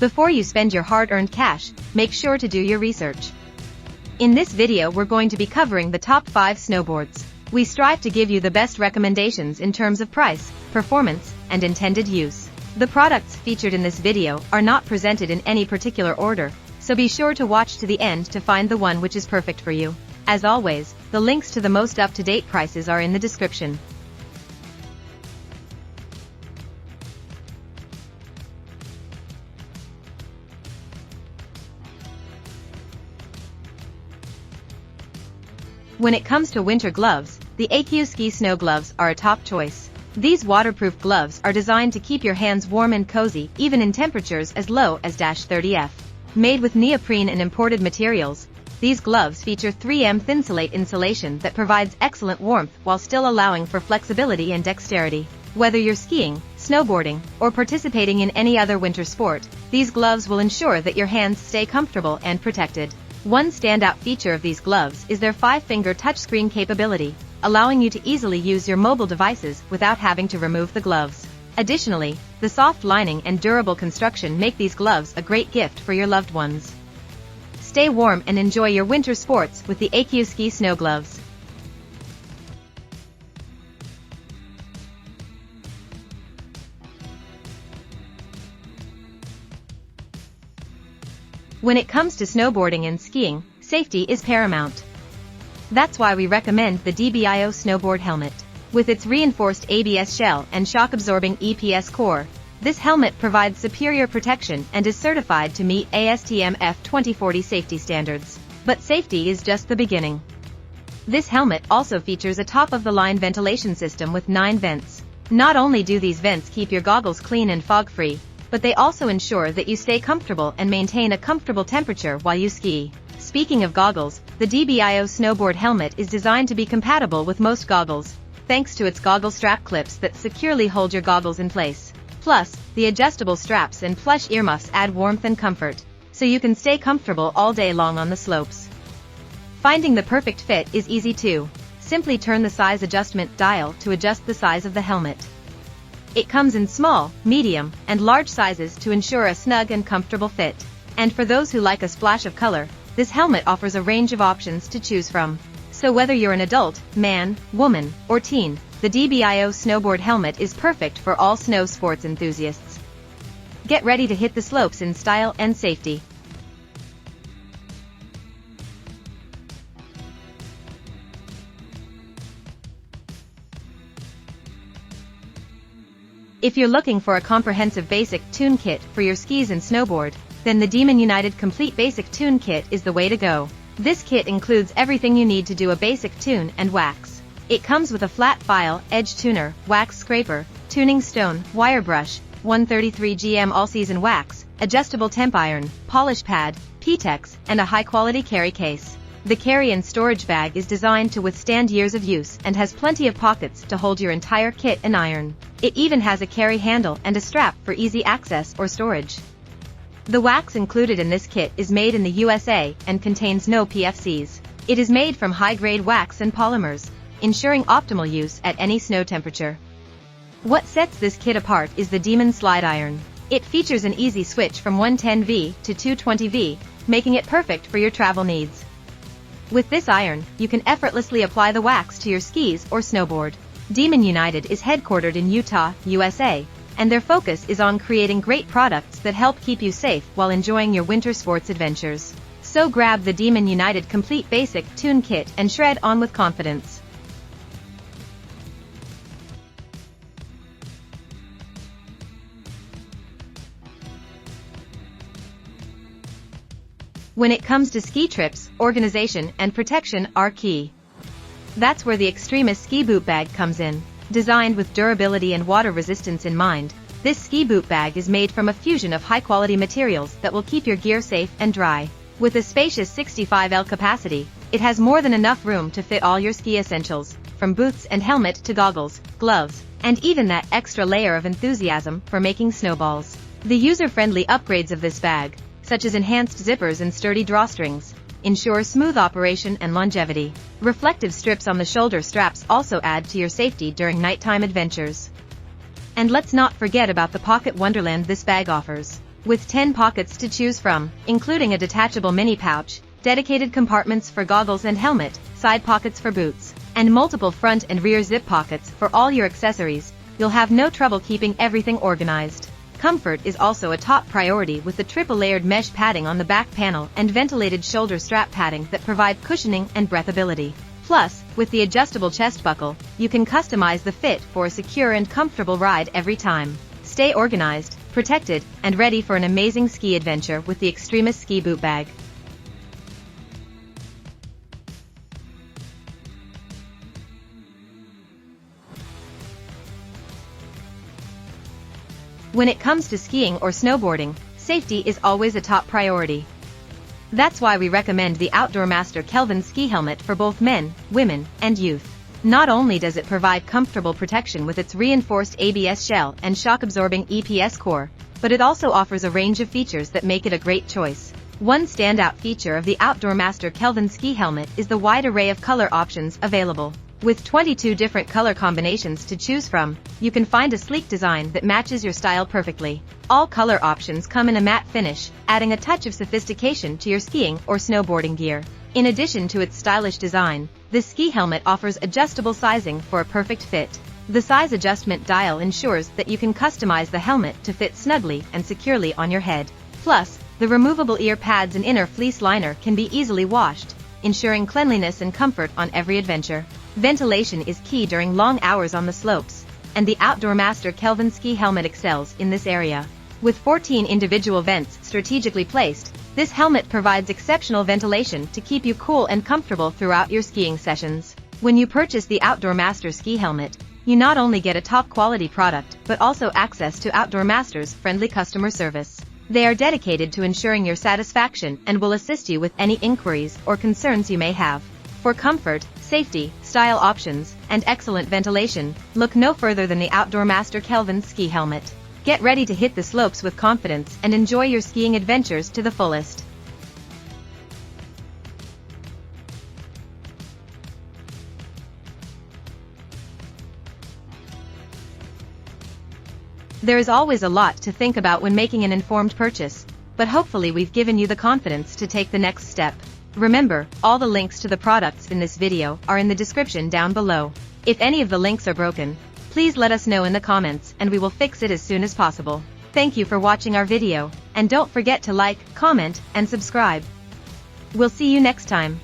Before you spend your hard-earned cash, make sure to do your research. In this video we're going to be covering the top 5 snowboards. We strive to give you the best recommendations in terms of price, performance, and intended use. The products featured in this video are not presented in any particular order, so be sure to watch to the end to find the one which is perfect for you. As always, the links to the most up-to-date prices are in the description. When it comes to winter gloves, the AQ Ski Snow Gloves are a top choice. These waterproof gloves are designed to keep your hands warm and cozy even in temperatures as low as -30°F. Made with neoprene and imported materials, these gloves feature 3M Thinsulate insulation that provides excellent warmth while still allowing for flexibility and dexterity. Whether you're skiing, snowboarding, or participating in any other winter sport, these gloves will ensure that your hands stay comfortable and protected. One standout feature of these gloves is their 5-finger touchscreen capability, allowing you to easily use your mobile devices without having to remove the gloves. Additionally, the soft lining and durable construction make these gloves a great gift for your loved ones. Stay warm and enjoy your winter sports with the AQ Ski Snow Gloves. When it comes to snowboarding and skiing, safety is paramount. That's why we recommend the DBI Snowboard Helmet. With its reinforced ABS shell and shock-absorbing EPS core, this helmet provides superior protection and is certified to meet ASTM F2040 safety standards. But safety is just the beginning. This helmet also features a top-of-the-line ventilation system with 9 vents. Not only do these vents keep your goggles clean and fog-free, but they also ensure that you stay comfortable and maintain a comfortable temperature while you ski. Speaking of goggles, the DBI Snowboard Helmet is designed to be compatible with most goggles, thanks to its goggle strap clips that securely hold your goggles in place. Plus, the adjustable straps and plush earmuffs add warmth and comfort, so you can stay comfortable all day long on the slopes. Finding the perfect fit is easy too. Simply turn the size adjustment dial to adjust the size of the helmet. It comes in small, medium, and large sizes to ensure a snug and comfortable fit. And for those who like a splash of color, this helmet offers a range of options to choose from. So whether you're an adult, man, woman, or teen, the DBI Snowboard Helmet is perfect for all snow sports enthusiasts. Get ready to hit the slopes in style and safety. If you're looking for a comprehensive basic tune kit for your skis and snowboard, then the Demon United Complete Basic Tune Kit is the way to go. This kit includes everything you need to do a basic tune and wax. It comes with a flat file, edge tuner, wax scraper, tuning stone, wire brush, 133 GM all-season wax, adjustable temp iron, polish pad, P-Tex, and a high-quality carry case. The carry and storage bag is designed to withstand years of use and has plenty of pockets to hold your entire kit and iron. It even has a carry handle and a strap for easy access or storage. The wax included in this kit is made in the USA and contains no PFCs. It is made from high-grade wax and polymers, ensuring optimal use at any snow temperature. What sets this kit apart is the Demon Slide Iron. It features an easy switch from 110V to 220V, making it perfect for your travel needs. With this iron, you can effortlessly apply the wax to your skis or snowboard. Demon United is headquartered in Utah, USA, and their focus is on creating great products that help keep you safe while enjoying your winter sports adventures. So grab the Demon United Complete Basic Tune Kit and shred on with confidence. When it comes to ski trips, organization and protection are key. That's where the Extremity Ski Boot Bag comes in. Designed with durability and water resistance in mind, this ski boot bag is made from a fusion of high-quality materials that will keep your gear safe and dry. With a spacious 65L capacity, it has more than enough room to fit all your ski essentials, from boots and helmet to goggles, gloves, and even that extra layer of enthusiasm for making snowballs. The user-friendly upgrades of this bag, such as enhanced zippers and sturdy drawstrings, ensure smooth operation and longevity. Reflective strips on the shoulder straps also add to your safety during nighttime adventures. And let's not forget about the pocket wonderland this bag offers. With 10 pockets to choose from, including a detachable mini pouch, dedicated compartments for goggles and helmet, side pockets for boots, and multiple front and rear zip pockets for all your accessories, you'll have no trouble keeping everything organized. Comfort is also a top priority with the triple-layered mesh padding on the back panel and ventilated shoulder strap padding that provide cushioning and breathability. Plus, with the adjustable chest buckle, you can customize the fit for a secure and comfortable ride every time. Stay organized, protected, and ready for an amazing ski adventure with the Extremity Ski Boot Bag. When it comes to skiing or snowboarding, safety is always a top priority. That's why we recommend the Outdoor Master Kelvin ski helmet for both men, women, and youth. Not only does it provide comfortable protection with its reinforced ABS shell and shock-absorbing EPS core, but it also offers a range of features that make it a great choice. One standout feature of the Outdoor Master Kelvin ski helmet is the wide array of color options available. With 22 different color combinations to choose from, you can find a sleek design that matches your style perfectly. All color options come in a matte finish, adding a touch of sophistication to your skiing or snowboarding gear. In addition to its stylish design, this ski helmet offers adjustable sizing for a perfect fit. The size adjustment dial ensures that you can customize the helmet to fit snugly and securely on your head. Plus, the removable ear pads and inner fleece liner can be easily washed, ensuring cleanliness and comfort on every adventure. Ventilation is key during long hours on the slopes, and the Outdoor Master Kelvin ski helmet excels in this area. With 14 individual vents strategically placed, this helmet provides exceptional ventilation to keep you cool and comfortable throughout your skiing sessions. When you purchase the Outdoor Master ski helmet, you not only get a top-quality product but also access to Outdoor Master's friendly customer service. They are dedicated to ensuring your satisfaction and will assist you with any inquiries or concerns you may have. For comfort, safety, style options, and excellent ventilation, look no further than the Outdoor Master Kelvin ski helmet. Get ready to hit the slopes with confidence and enjoy your skiing adventures to the fullest. There is always a lot to think about when making an informed purchase, but hopefully we've given you the confidence to take the next step. Remember, all the links to the products in this video are in the description down below. If any of the links are broken, please let us know in the comments and we will fix it as soon as possible. Thank you for watching our video, and don't forget to like, comment, and subscribe. We'll see you next time.